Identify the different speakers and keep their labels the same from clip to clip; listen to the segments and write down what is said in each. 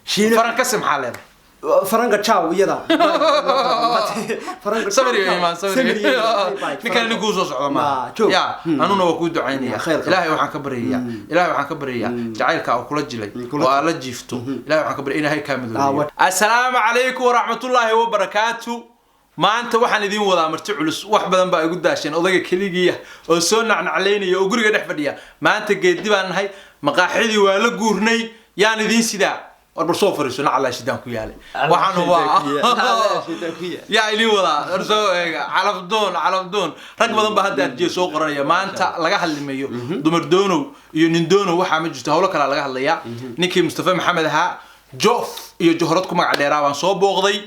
Speaker 1: شيء
Speaker 2: فرنك اسم حالنا
Speaker 1: فرنك تشاو يدا
Speaker 2: فرنك سمري ما سمري نكان نقول صوص ما يا أنا نوكود عيني إلهي وحنا كبرية إلهي وحنا كبرية جعلك أو كل جلي ولا جفتو إلهي وحنا كبرية هاي كامل السلام عليكم ورحمة الله وبركاته ما أنت وحنا ذي وضع مرتعلس واحد بدن بقى يقول داشين أضيق كليجية وصلنا عن علينا يقولي قد حفدية ما أنت جد بان هاي مقاحدي ولا جورني يعني ذي سدا والبرصوفر يسون على شدان كيالي وحنوا يا إلي ولا رسوا على بدون ركب ضم بهذا الجي سوق قرنية ما أنت لقاه اللي ميو دمردونو ينندونو وحامج جتهولا كلا لقاه اللي يا نيكي مصطفى محمد ها جوف يجهرتكم مع عديرة وانصوب بوغضي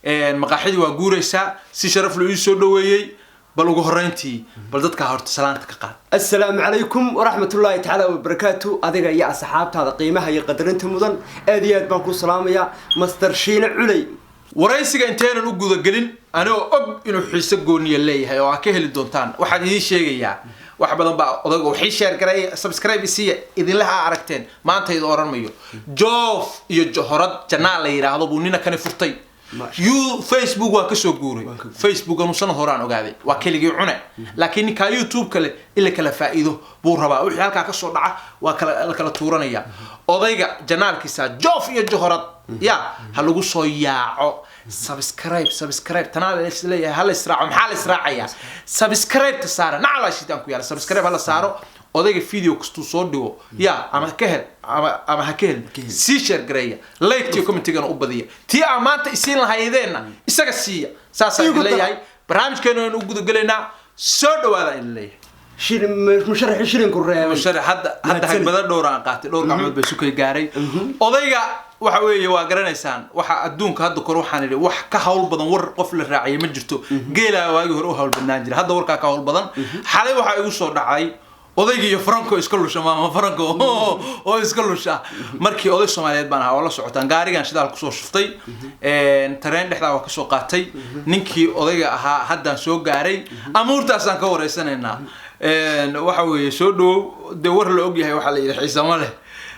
Speaker 2: مقاحدي وجوريسا سي شرف له يسود وياي بل وجهرنتي بل ضدك هرت سلامتك قال
Speaker 1: السلام عليكم ورحمة الله تعالى وبركاته أديك يا أصحاب هذا قيمة هي قدرنت مدن أديات بانكو سلام يا مستر شين علي
Speaker 2: ورئيسك انتين نوجود قلين أنا إنه حسقوني اللي هي وعكيه الدونتان واحد هذي شيء يا واحد بدن بقى أضيق وحيش شارك سبسكرايب يسيه إذا لها عركتين ما أنت يدورن ميو جوف يجهرت جنا اللي يراهض بونينا كان فرتي يو فيسبوك وكسو جوري فيسبوك المصنع هوران وقاعد وكيل جيعونه لكن كيوتيوب كله إلا كلا فائده بورها وحي هالك كسر دعاء وكلا تورانية أضيق جنال كيسا جوف يجهرت يا هلوجو صياعو سبسكرايب تنال الإسلام هل إسراع محل إسراع يا سبسكرايب تسارة نعلى شيء تانكو يا سبسكرايب هلا صاروا أضيق فيديو كستو صوديو يا أما كهل أما هكهل سيشر قرية لايك تيو كومنت تيجان أوبدية تي أمانة إسين لهايدينا إساق السيا ساسا اللي هاي برامج كانوا نوجد قلنا سودو هذا اللي
Speaker 1: شير مشرح شيرين كوريا
Speaker 2: مشرح حد بدل دوران قاتل دور قعمود بسوكي جاري أضيق وحوي وقرنيسان وح أدونك هذا كروحان اللي وح كهول بدن ور قفل الراعي مجرته جيلا واجه روح البنانجر هذا ور كهول بدن حالي وح يوصل دعاي أضيق فرانكو إسكالوش ما فرانكو أو إسكالوش مركي أضيق سوماليات بنا والله سعوتان قاري عن شدة الكسور شفتي ترين لحظة وكسور قاتي نينكي أضيق هذا سوق قاري أمور تاسان كوري سنة وحوي سودو دور الأوجي هي وحلي الحيسة ماله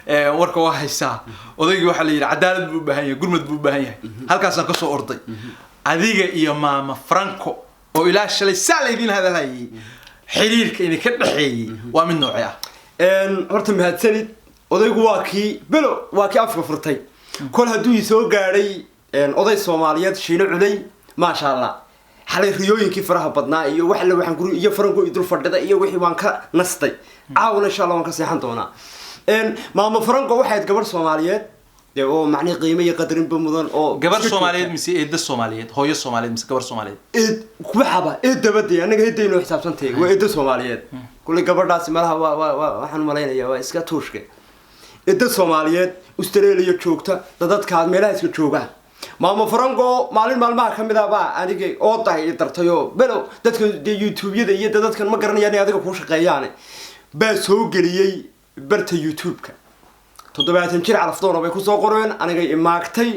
Speaker 2: وركوا وحيسة أضيق وحلي عدالة ببهاية قرمة ببهاية هل كاسان كسور أرضي أضيق يا ماما فرانكو وإلى الشلي سالي دين هذا هاي حريرك إني كدحي ومن نوعها
Speaker 1: horta mahadsanid odaygu waa kii bilo waa kii afka furtay kol haduu isoo gaaray oday Soomaaliyeed shiino culay ma sha Allah xalay riyooyinkii faraha badnaa iyo wax la waxaan guri iyo farango idul fadhida iyo wixii waan ka nastay caawna insha Allah waan ka seexan doonaa maama farango waxaad gabar Soomaaliyeed oo macni qiimo iyo qadarin bamudan oo
Speaker 2: gabar Soomaaliyeed mise eedda Soomaaliyeed hooyo Soomaaliyeed mise gabar Soomaaliyeed
Speaker 1: kuwa xaba eedabadii anaga heedayno xisaabtantay waa eedda Soomaaliyeed kulli gabadhaas malaha waxaan maleeynaa waa iska tuushke eedda Soomaaliyeed Australia joogta dadka meelaha iska jooga maama farango maalmaha kamida baa aniga oo tahay dartayo belo dadka YouTube-yada iyo dadkan ma garanayaan adiga ku shaqeeyaan baa soo galiyay barta YouTube-ka toddobaatan jir calafdoona bay ku soo qoreen aniga imaagtay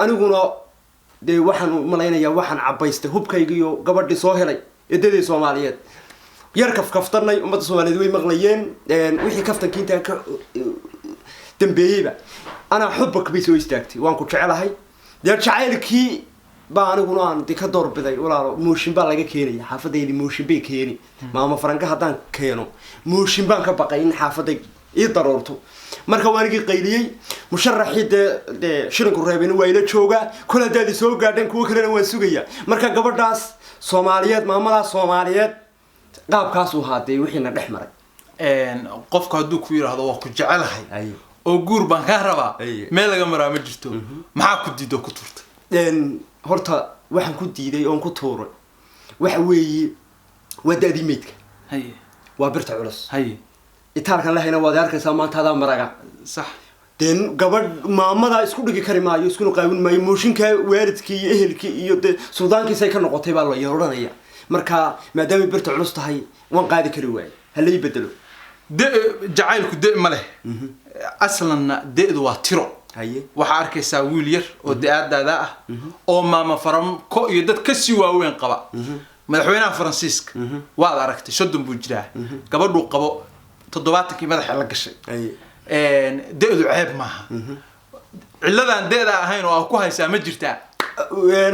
Speaker 1: aniguna de waxaan maleeynaa waxaan cabaystay hubkayga iyo gabadhii soo helay eedadii Soomaaliyeed yar kaftanay ummadda Soomaaliyeed way maqlayeen wixii kaftankiinta ka dambeeyayba ana xubka bay soo istaagtay waan ku jecelahay dad jacaylkii baa aniguna aan ka doorbiday walaalo mooshin baa laga keenay xaafadaydi mooshin bay keenay maama faranka hadaan keeno mooshin baan ka baqay in xaafaday ii daroorto marka waanigi qayliyay musharaxii de shirinku reebeen waa ila jooga kula daadi soo gaadhan kuwa kale waan sugaya marka gabadhaas Soomaaliyeed maamada Soomaaliyeed qaabkaas u haaday wixiina dhexmaray
Speaker 2: qofka haduu ku yiraahdo waa ku jecelahay oo guur baan ka rabaa meel laga maraa ma jirto maxaa ku diido ku turtay
Speaker 1: horta waxaan ku diiday oo ku tuuray waxa weeye wadaadi meedka waa birta culus itaalkan lahayna waad arkaysaa maanta hada maraga
Speaker 2: sax
Speaker 1: den gabadh maamada isku dhigi kari maayo isku qaawin maayo mooshinka waalidkii iyo ehelkii iyo suldaankiisa ka noqotay baa la yeeranaya marka maadaama birta culus tahay waan qaadi kari waay halay bedelo
Speaker 2: jacaylku ma leh aslan deedu waa tiro waxa arkaysaa wiil yar oo deedaada ah oo maama faranko iyo dad ka sii waaweyn qaba madaxweynaha Faransiiska waad aragtay sodon buu jiraa gabadhu qabo toddobaatankii madaxa la gashay deedu ceeb maaha ciladan deeda ahayn oo ku haysaa ma jirtaa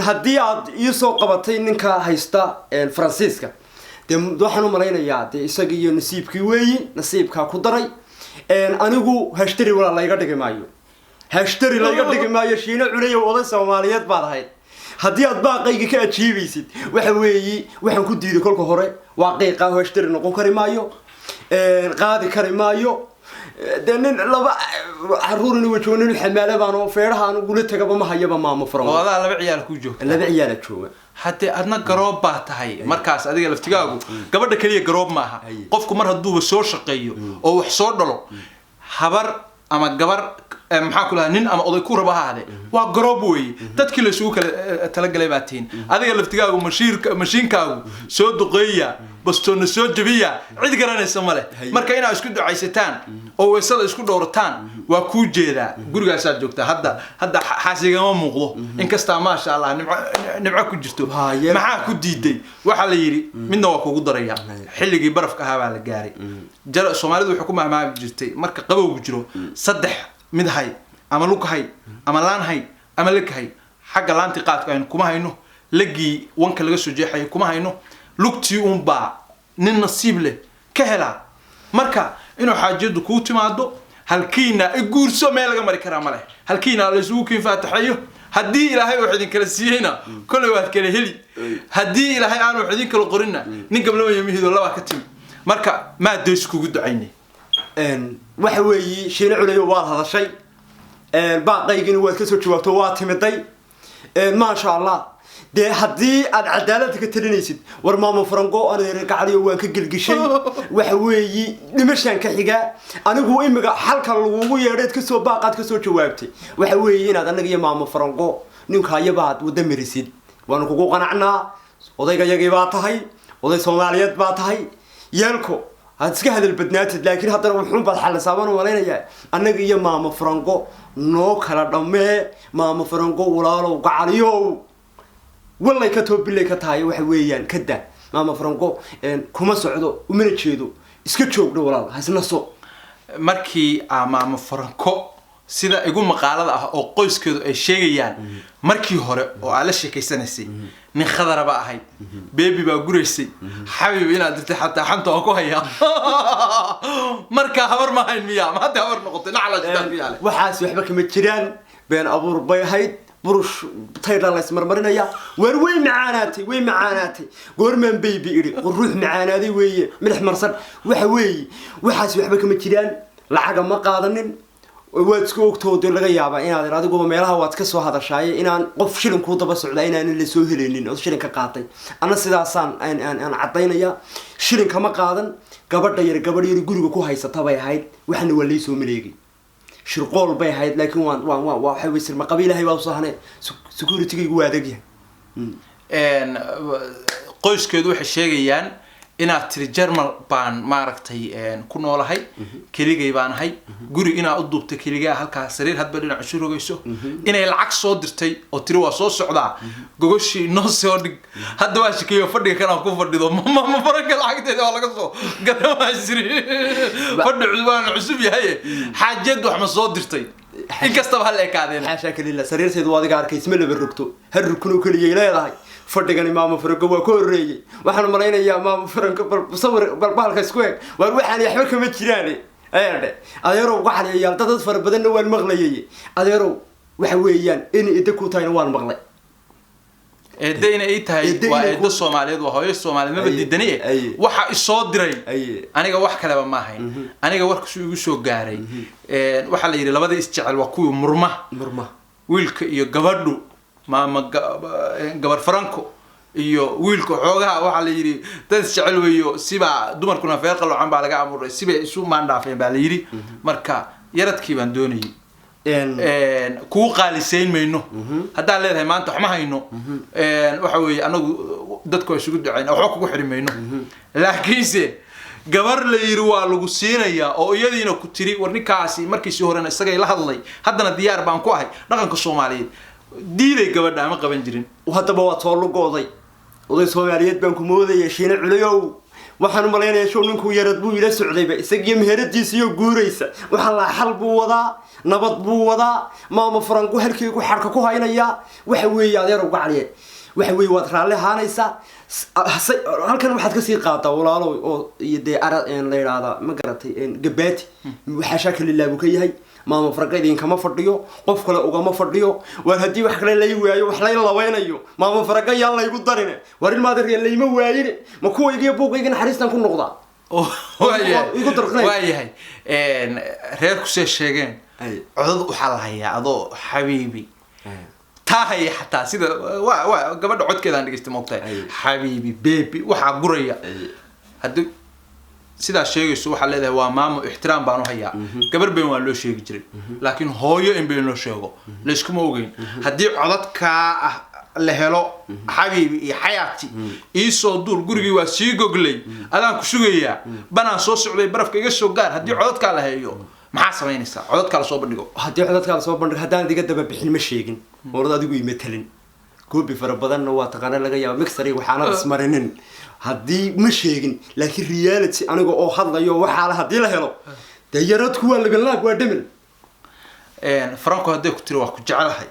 Speaker 1: haddii aad ii soo qabatay ninka haysta faransiiska dee waxaan u malaynayaa dee isaga iyo nasiibkii weeyi nasiibkaa ku daray anigu hashtari walaa layga dhigi maayo hashtari layga dhigi maayo shiina culay oo oday Soomaaliyeed baad ahayd haddii aad baaqayga ka ajiibaysid waxa weeyi waxaan ku diiday kolka hore waa qiiqa hashtari noqon kari maayo qaadi kari maayo دنين لبا عرورني وجونين حماله بانو فيرها أنا قلت تجربة ما هي بماما فرنسا
Speaker 2: والله لبع عيال كوجو
Speaker 1: لبع عيال شو
Speaker 2: حتى أدنى قراب باتهاي مركز أديك الافتقاقو قبل ده كليه قراب معها قفكم مرة دوب السور شقيه أو حصار دلو حبر أما قبر محاكلها نين أما أضيق كورة بهذا وقرابوي تتكل سوق تلقى لباتين أديك الافتقاقو مشين كاو سود دقية بس تونسيون جبية عيد قراني السمالة مركا هنا اسكو عيستان او وصل اسكو دورتان waa ku jeeda gurigaas aad joogtaa hadda xaasiga ma muuqdo in kasta ma sha Allah nimco ku jirto maxaa ku diiday waxa la yiri midna waa kugu daraya xilligii barafka ahaa baa la gaaray jar Soomaalidu wuxuu ku maamaab jirtay marka qabowgu jiro saddex mid hay ama lug hay ama laan hay ama lig hay xagga laanti qaadka aan kuma hayno lagii wanka laga soo jeexay kuma hayno lugtii ba nin nasiib leh ka hela marka inuu xaajadu ku timaado halkiina guurso meel laga mari karaa male halkiina la isugu kiin faataxayo hadii ilaahay uu xidin kala siiyayna kulli waad kala heli hadii ilaahay aanu xidin kala qorina nin gablo yimihido laba ka tim marka ma dees kugu ducaynay
Speaker 1: waxa weeyi shiina culay waa hadashay baaqaygina waad ka soo jawaabto waa timiday ma sha Allah de hadii aad cadaalad ka talinaysid war maamo Franco aan gacaliyo waan ka gilgishay waxa weeyi dhimashan ka xiga anigu imiga halka lagu yeedheed ka soo baaqad ka soo jawaabtay waxa weeyi inaad anaga iyo maamo Franco ninka yabaad wada mirisid waan kugu qanacnaa odayga yagii baa tahay oday Soomaaliyeed baa tahay yeelko aad iska hadal badnaatid laakiin haddana wuxuu bad xal saaban waleynaya anaga iyo maamo Franco noo kala dhamee maamo Franco walaalow gacaliyo والله كتب بالله كتاعي وحويان كده ماما فرنقو كم سعدو ومن تشيدو إسكتشوك دو والله هسنا صو
Speaker 2: مركي ماما فرنقو سيدا يقول مقالة أو قيس كده الشيء يعني مركي هره وعلى شيء كيسنسي نخضر بقى هاي بيبي بقى جريسي حبيبي أنا درت حتى حنطة أكو هيا مركا هور ما هين مياه ما هذا هور نقطة على جدا فيها
Speaker 1: وحاس وحبك متشران بين أبو ربي هيد بروش طير الله اسمر مرنايا وين معاناتي قرمن بيبي إري والروح معاناتي ويا ملح مرسل وحوي وحاس وحبك متشران لعقا ما قادنين واتسكوك تودي لغا يابا إنا هذا قوة ميلها واتكسو هذا الشاي إنا قف شلن كوطة بس عدينا إن اللي سوهلين أو شلن كقاطي أنا سيداسان أنا عطينا يا شلن كما قادن قبر يري قولوا كو هاي ستابي هاي وحن ولي سو مليقي شرقول باي هاي لكن وان حويس المقابيلة هاي وصهنا سكورتي جوا دقيقة
Speaker 2: إن قيس كده وحشيجيان إنا تري جرمال بان ماركتي إن كنا ولا هاي كليجي بان هاي جوري إنا أضبط كليجي هالك سرير هاد بدنا عشرة جيسو إنا العكس صدرتي أو تري وصوص سعدا جوشي نص يورد هاد واش كيو فرد كان أكون فرد ده ما فرق العقد ده ولا قصو قدام عشري فرد عزوان عزبي هاي حاجات وحنا صدرتي إن كستب هالك هذين
Speaker 1: حاشا كليلا سرير سيد واضح عارك اسمه اللي بالركتو هالركنو كليجي لا يلاهي فردقني ماما فرنقو وكوري waxaan malaynayaa maama Franco sawir balbalka isku eeg war waxaan yaxba kama jiraane ayade adeero waxaan yaal dad far badan waan maqlayay adeero waxa weeyaan in idda ku taayna waan maqlay
Speaker 2: eedayna ay tahay waa eedda Soomaaliyeed waa hooyo Soomaaliyeed ma badidaniye waxa isoo diray aniga wax kale ma ahayn aniga warku igu soo gaaray waxa la yiri labada isjecel waa kuwa murma wiilka iyo gabadhu maama gabar Franco iyo wiilka xoogaha waxa la yiri dad jecel weeyo siba dumarkuna feer qaloocan baa laga amuuray siba isu maandhaafeen baa la yiri marka yaradkii baan doonayay ku qaalisayn mayno hadaa leedahay maanta wax ma hayno waxa weeye anagu dadku isugu ducayna waxa kugu xirimayno laakiinse gabar la yiri waa lagu siinaya oo iyadiina ku tiri warnikaasi markii si horena isaga la hadlay haddana diyaar baan ku ahay dhaqanka Soomaaliyeed diiday gabadha ma qaban jirin
Speaker 1: وهذا بوا تولو قاضي وذي Soomaaliyeed baan ku moodayay shiina culayow waxaan u malaynayaa show ninkuu yarad buu ila socdayba isagii meheradiisiyo guuraysa waxaan la xal buu wadaa nabad buu wadaa maama faranku halkii ku xarka ku haynaya waxa weeye adeer uga caliye waxa weeye waad raalli ahaanaysaa halkan waxaad kasii qaadaa walaalo oo de ara la yiraahdo ma garatay gabaati waxa shaka lilaabu ka yahay maama faranka idin kama fadhiyo qof kale ugama fadhiyo war hadii wax kale la waayo wax la laweynayo maama faranka yaa la igu darine war ilmaad reer leeyma waayine ma kuwaygiyo buuqaygan xariistan ku noqda
Speaker 2: waayahay reer ku sheegeen codad waxa la hayaa adoo xabiibi tahay xataa sida waa gabadha codkeedaan dhageystay moogtahay xabiibi baby waxa guraya hadii sidaa sheegayso waxa leedahay waa maamo ixtiraam baan u hayaa gabar been waa loo sheegi jiray laakiin hooyo in been loo sheego la iskuma ogeyn hadii codadka ah la helo xabiibi iyo xayaati iisoo duur gurigii waa sii goglay adaan ku sugayaa banaan soo socday barafka iga soo gaar hadii codadka la hayo maxaa sameynaysaa codadka la soo bandhigo
Speaker 1: hadii codadka la soo bandhigo hadaan diga daba bixin ma sheegin warad adigu ima talin koobi fara badan waa taqaan laga yaabo mixer waxaana ismarinin hadii ma sheegin laakiin reality aniga oo hadlayo waxa la hadii la helo dayaradku waa laga laag waa dhimil
Speaker 2: Franco hadii ku tiri waa ku jecelahay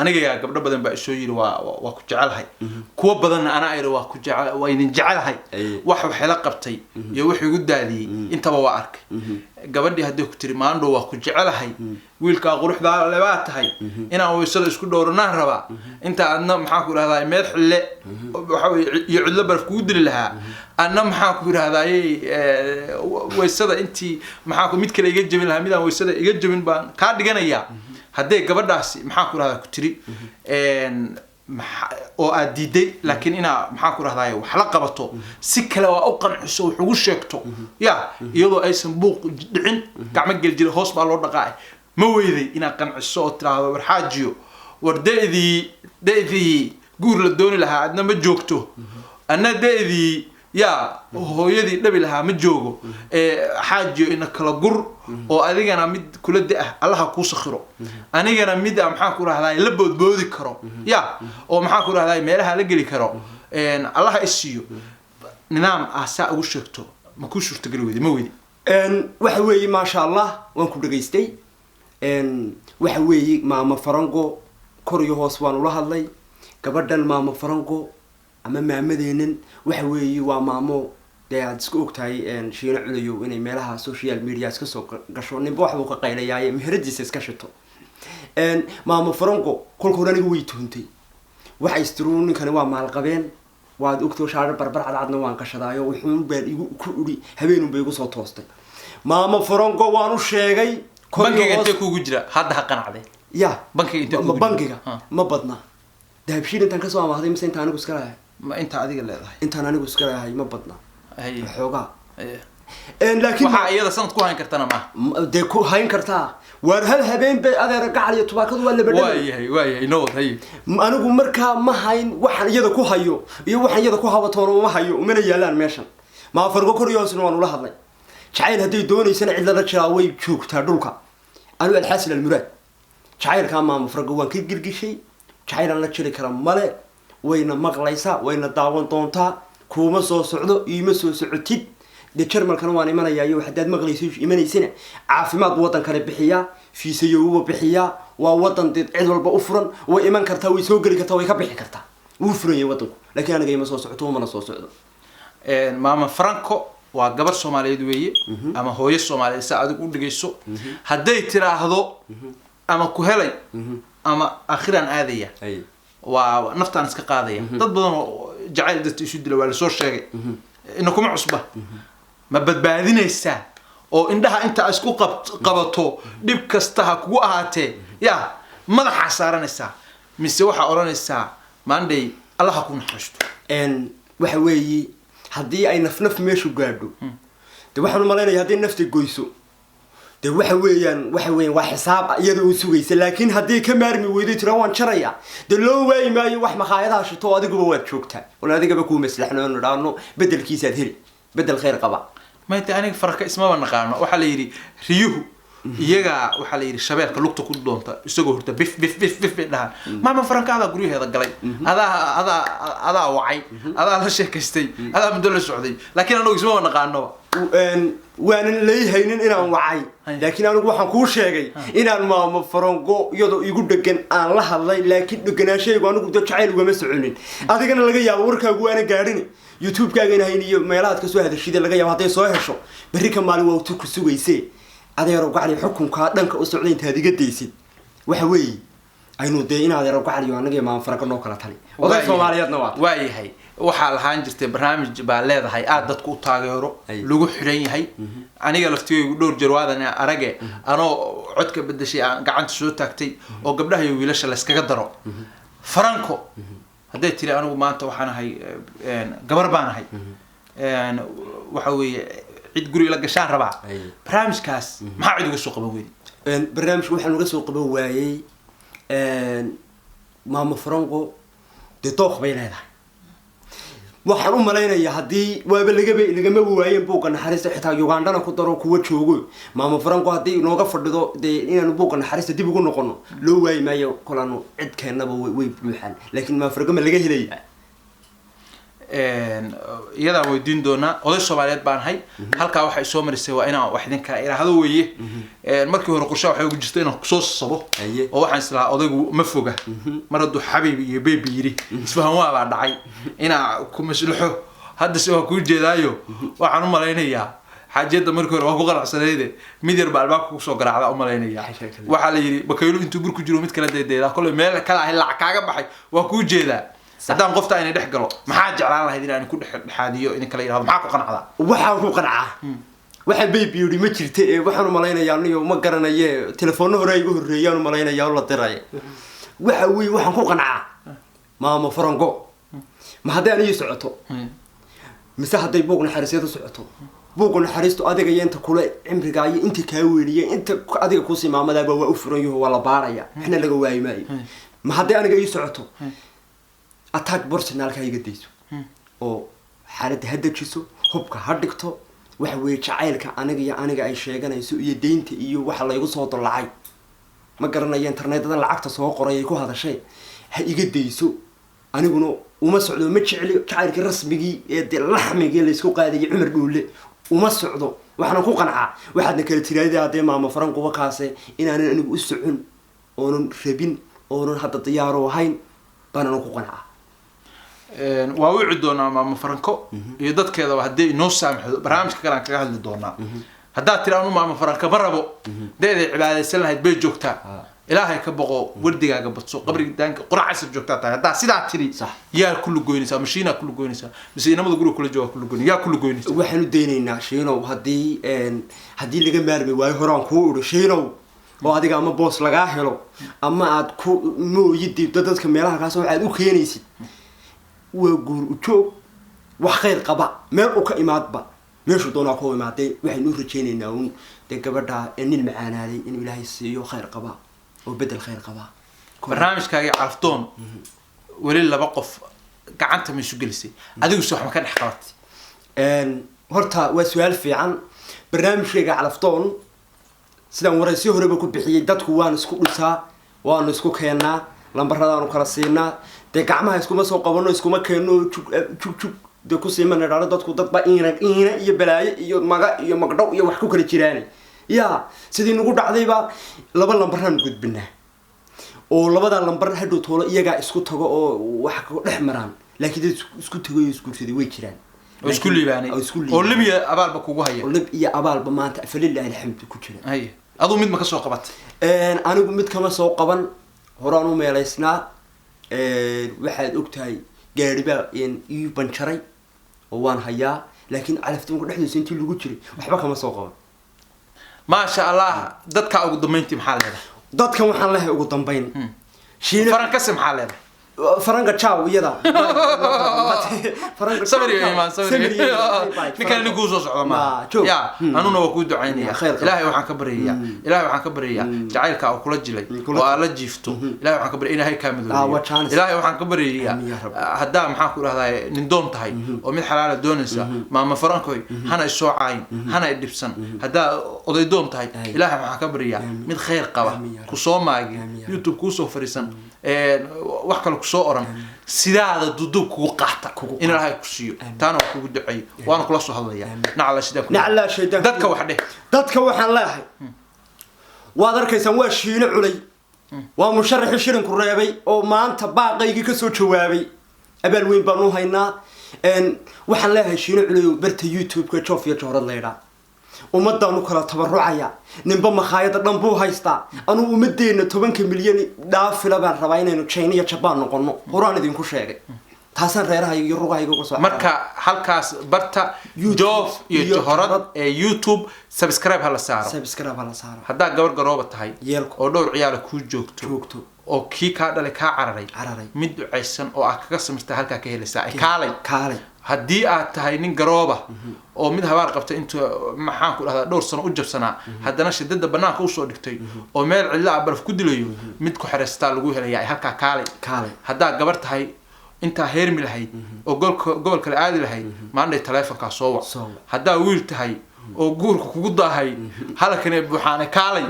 Speaker 2: aniga gabdho badan baa soo yiri waa ku jecelahay kuwa badan ana ayro waa ku jecel waa idin jecelahay wax waxa la qabtay iyo wixii ugu daadiyay intaba waa arkay gabadhii hadii ku tiri maandho waa ku jecelahay wiilka quruxda laba tahay inaan weysada isku dhowrnaan raba inta adna maxaa ku raahdaa meel xille waxa iyo cidlo baraf ku dili lahaa anna maxaa ku raahdaa weysada intii maxaa ku mid kale iga jabin lahaa midaan weysada iga jabin baan ka dhiganaya hadday gabadhaasi maxaa ku raahdaa ku tiri oo aad diiday laakiin ina maxaa ku raahdaa wax la qabato si kale waa u qanciso wax ugu sheegto ya iyadoo aysan buuq dhicin gacmo gel jira hoos baa loo dhaqaay ma weyday ina qanciso oo tiraahdo war xaajiyo war deedii guur la dooni lahaa adna ma joogto anna deedii ya hooyadii dhabi lahaa ma joogo xaajiyo ina kala gur oo adigana mid kula daa allaha ku sakhiro anigana mid maxaa ku raahdaa la boodboodi karo ya oo maxaa ku raahdaa meelaha la gali karo allaha isiyo nidaam aasa ugu sheegto ma ku shurta gali weeydi ma weeydi
Speaker 1: waxa weeye ma sha Allah waan ku dhageystay waxa weeye maama farango kor iyo hoos waan ula hadlay gabadhan maama farango ama maamadeenan waxa weeye waa maamo aad isku ogtahay shiina culayo inay meelaha social media iska soo gasho ninba wax uu ka qaylayaay meheradiisa iska shito maama farango kolka hore anigu way tuuntay waxa istiruun ninkani waa maal qabeen waad ogtoo shaar barbar cadna waan qashadaayo wuxuu baan igu ku uri habeenun bay igu soo toostay maama farango waan u sheegay
Speaker 2: bankiga inta kugu jira hadda ha qanacday
Speaker 1: ya
Speaker 2: bankiga inta kugu
Speaker 1: bankiga ma badna dahabshiin intaan ka soo amaaday mise intaan anigu iska lahay
Speaker 2: ma inta adiga leedahay
Speaker 1: intaan anigu iska lahay ma badna
Speaker 2: hay
Speaker 1: xoogaa
Speaker 2: laakiin waxa iyada sanad ku hayn kartana ma
Speaker 1: de ku hayn kartaa war hal habeen bay adeer gacal iyo tubaakadu waa la
Speaker 2: badalay waayay no hay
Speaker 1: anigu markaa ma hayn waxan iyada ku hayo iyo waxan iyada ku hawatoon ma hayo umana yaalaan meeshan ma fargo koriyoosna waan ula hadlay jacayl haday doonaysana cidlada jiraa way joogtaa dhulka anu alxasil almuraad jacaylka maama fargo waan ka girgishay jacayl la jiri kara male wayna maqlaysaa wayna daawan doontaa kuma soo socdo iima soo socotid de jarmalkana waan imanayaa iyo hadaad maqlayso imanaysina caafimaad wadan kale bixiya fiisayo uu bixiya waa wadan dad cid walba u furan way iman kartaa way soo gali kartaa way ka bixi kartaa wuu furan yahay wadanku laakiin aniga ima soo socoto mana soo socdo
Speaker 2: maama Franco waa gabar Soomaaliyeed weeye ama hooyo Soomaaliyeed sa adigu u dhigayso haday tiraahdo ama ku helay ama akhiran aadaya waa naftaan iska qaadaya dad badan oo jacayl dadka isu dila waa la soo sheegay inakuma cusba ma badbaadinaysaa oo indhaha inta isku qabato dib kasta ha kugu ahaatee ya madaxa saaranaysaa mise waxa oranaysaa maanday Allah ku naxariisto
Speaker 1: waxa weeye hadii ay nafnaf meeshu gaadho de waxaan u maleynayaa hadii nafta goyso de waxa weeyaan waa xisaab iyada uu sugaysa laakiin hadii ka maarmi weydo tira waan jaraya de loo waay maayo wax maqaayadaha shito adiguba waad joogtaa wala adigaba ku maslaxnaan dhaano bedelkiisa heli bedel khayr qaba
Speaker 2: ما أنت أنا فرق اسمه ونقارنه وحلا يري ريوه iyaga waxa la yiri shabeelka lugta ku doonta isagoo horta bif bif bif bif dhaha maama farankaada guryaheeda galay ada wacay ada la sheekaystay ada muddo la socday laakiin anagu isma naqaano
Speaker 1: waanan leeyahaynin inaan wacay laakiin anigu waxaan kuu sheegay inaan maamo farango iyadoo igu dhagan aan la hadlay laakiin dhaganaashaygu anigu jacayl ugama soconin adigana laga yaabo warkaagu waana gaadhin youtube-kaaga inahayn iyo meelahaad ka soo hadashida laga yaabo hadday soo hesho berri ka maalin waa ku sugaysee adeero gacli xukunkaa dhanka u socday intaad iga daysid waxa weeye aynu dee in adeero gacli anaga maamo farango noo kala tali oday Soomaaliyeedna waa
Speaker 2: yahay waxaa lahaan jirtay barnaamij baa leedahay aad dadku u taageero lagu xiran yahay aniga laftigaygu dhowr jarwaadan arage anoo codka bedeshay aan gacanta soo taagtay oo gabdhaha iyo wiilasha la iskaga daro faranko hadday tiri anigu maanta waxaan ahay gabar baan ahay waxa weeye cid guri la gashaan rabaa barnaamijkaas maxaa cid uga soo qaban weeyay
Speaker 1: barnaamijku waxaan uga soo qaban waayay maamo farango de dooq bay leedahay waxaan u malaynayaa haddii waaba lagama waayeen buugga naxariista xitaa Ugandana ku daro kuwa joogo maamo farango haddii nooga fadhido dee inaanu buugga naxariista dib ugu noqono loo waayi maayo kolano cid keenaba way buuxaan laakiin maamo farango ma laga helaya
Speaker 2: iyada weydiin doona oday Soomaaliyeed baan hay halka waxa soo marisay waa inaan wax idin ka iraahdo weeye markii hore qorshe waxa ugu jirtay inaan soo sabo oo waxaan islaa odaygu ma foga mar hadduu xabiib iyo baby yiri isfahan waa dhacay inaa ku masluxo hadda si waa ku jeedaayo waxaan u malaynayaa xaajada markii hore waa ku qaracsaneeyde mid yar baalbaabka ku soo garaacda u malaynayaa waxa la yiri bakaylo intuu burku jiro mid kala deedeeda kulay meel kala ah lacag kaaga baxay waa ku jeedaa haddaan qofta inay dhex galo maxaa jeclaan lahayd inaan ku dhexaadiyo in kala yiraahdo maxaa ku qanacda
Speaker 1: waxaan ku qancaa waxa baby yiri ma jirta waxaan u malaynayaa aniga ma garanaye telefoonno hore ay u horeeyaan u malaynayaa la diray waxa weey waxaan ku qancaa maamo farango ma hadaan iyo socoto mise haday buug naxariisto socoto buug naxariisto adiga yeenta kula cimriga iyo inta ka weeliyay inta adiga ku si maamada waa u furan yahay wala baaraya waxna laga waayay ma haday aniga iyo socoto attack personalka iga deyso oo xaaladda hadajiso hubka hadhigto waxa weey jacaylka aniga ay sheeganayso iyo deynta iyo waxa la igu soo dolacay ma garanayo internetada lacagta soo qoray ku hadashay ha iga deyso aniguna uma socdo ma jecli jacaylka rasmigi ee laxmiga la isku qaadiyay Umar Dhuule uma socdo waxaan ku qancaa waxaadna kala tiraadey hadee maamo farango wakaasay inaan anigu u socon oonan rabin oonan hadda diyaar u ahayn baan ku qancaa
Speaker 2: waa wixii doona maamo faranko iyo dadkeeda hadii inoo saamaxdo barnaamijka kale kaga hadli doona hadaa tiraanu maamo faranko barabo deeday cibaadaysan lahayd bay joogtaa ilaahay ka boqo wardigaaga badso qabriga daanka quraacaysa joogtaa tahay hadaa sidaa tiri yaa kullu goynaysa mashiina kullu goynaysa masiinamada guriga kula jooga kullu goynaysa yaa kullu goynaysa
Speaker 1: waxaan u deenaynaa shiinow hadii laga maarmay waayo horaan ku uru shiinow oo adiga ama boos laga helo ama aad ku mooyidii dadka meelaha kaas waxaad u keenaysid waa guur u joog wax khayr qaba meel u ka imaadba meeshu doona ku imaadey waxaan u rajaynaynaa in de gabadha nin macaanaaday in Ilaahay siiyo khayr qaba oo bedel khayr qaba
Speaker 2: barnaamijkaaga caraftoon wali laba qof gacanta ma isu gelisay adigu soo wax ma ka dhex qabatay
Speaker 1: horta waa su'aal fiican barnaamijkaaga caraftoon sidaan waraysi horeba ku bixiyay dadku waan isku dhisaa waan isku keenaa lambarradaan kala siinaa de gacmaha iskuma soo qabano iskuma keeno jug de ku siiman dhalo dadku dad ba ina iyo balaayo iyo maga iyo magdhow iyo wax ku kala jiraan ya sidii nagu dhacdayba laba lambarran gudbinaa oo labada lambar hadhow toolo iyaga isku tago oo wax ku dhex maraan laakiin isku tago iyo isku sidii way jiraan
Speaker 2: oo isku liibaanay oo libiya abaalba kugu haya
Speaker 1: oo libiya abaalba maanta afalillahi alhamdu ku jira
Speaker 2: hay adu mid ma ka soo qabatay
Speaker 1: anigu mid kama soo qaban horaan u meelaysnaa waxaad ogtahay gaariba in banjaray oo waan hayaa laakiin calaftuunka dhexdiisa intii lagu jiray waxba kama soo qaban
Speaker 2: ma sha Allah dadka ugu dambeyntii maxaa leedahay
Speaker 1: dadkan waxaan leeyahay ugu dambeyn shiina
Speaker 2: faranka maxaa leedahay
Speaker 1: فرنجا تشاو يدا
Speaker 2: صبر يا إيمان صبر نكان نقول صوص عظماء يا أنا نوقود عيني إلهي وحن كبرية إلهي وحن كبرية جعلك أو كل جلي ولا جيفتو إلهي وحن كبرية إلهي كامل إلهي وحن كبرية هدا محاكل هذا نندوم تهاي ومن حلال دونسا ما فرنكوي هنا السوع عين هنا الدبسن هدا أضيدوم تهاي إلهي وحن كبرية من خير قوة كوسو ماجي يوتيوب كوسو فريسن wax kale ku soo oran sidaada dudub kugu qaxta in Ilaahay ku siiyo taana wax kugu duceeyo waan kula soo hadlayaa nacla shaytaan dadka wax dheh
Speaker 1: dadka waxaan leeyahay waad arkaysan waa shiino culay waa musharax shirin ku reebay oo maanta baaqaygi ka soo jawaabay abaal weyn baan u haynaa waxaan leeyahay shiino culay barta YouTube ka joof iyo joorad leeyahay ummadana kala tabarucaya ninba makhaayada dhan buu haystaa anu ummadeena 10 milyan dhaafila baan rabaa inaynu China iyo Japan noqono horaan idinku sheegay taasan reerahay iyo rugahayga ku soo
Speaker 2: marka halkaas barta joof iyo joorad ee YouTube subscribe hala saaro hadaa gabar garooba tahay oo dhowr ciyaal ku joogto oo kii ka dhalay ka cararay mid ducaysan oo ah kaga samirta halka ka helaysaa kaalay haddii aad tahay nin garooba oo mid habaar qabta inta maxaan ku dhahdaa dhowr sano u jabsanaa haddana shidada banaanka u soo dhigtay oo meel cidla baraf ku dilayo mid ku xareystaa lagu helayaa halka kaalay haddaa gabar tahay inta heermi lahayd oo gobol kale aadi lahayd maanta telefoonka soo wac haddaa wiil tahay oo guurka kugu daahay halkan ee buuxaana kaalay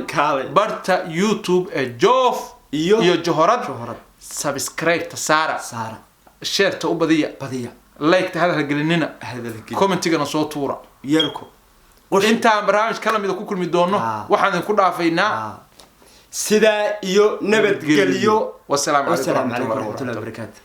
Speaker 2: barta YouTube ee joof iyo joorad subscribe ta saara share ta u badiya like هذا الجلننا كومنتيجنا صوتورة
Speaker 1: يركو
Speaker 2: أنت برامج كلام إذا كل مدونه واحد نكون عارفينه
Speaker 1: سدا يو نبت قليو
Speaker 2: والسلام عليكم
Speaker 1: ورحمة الله وبركاته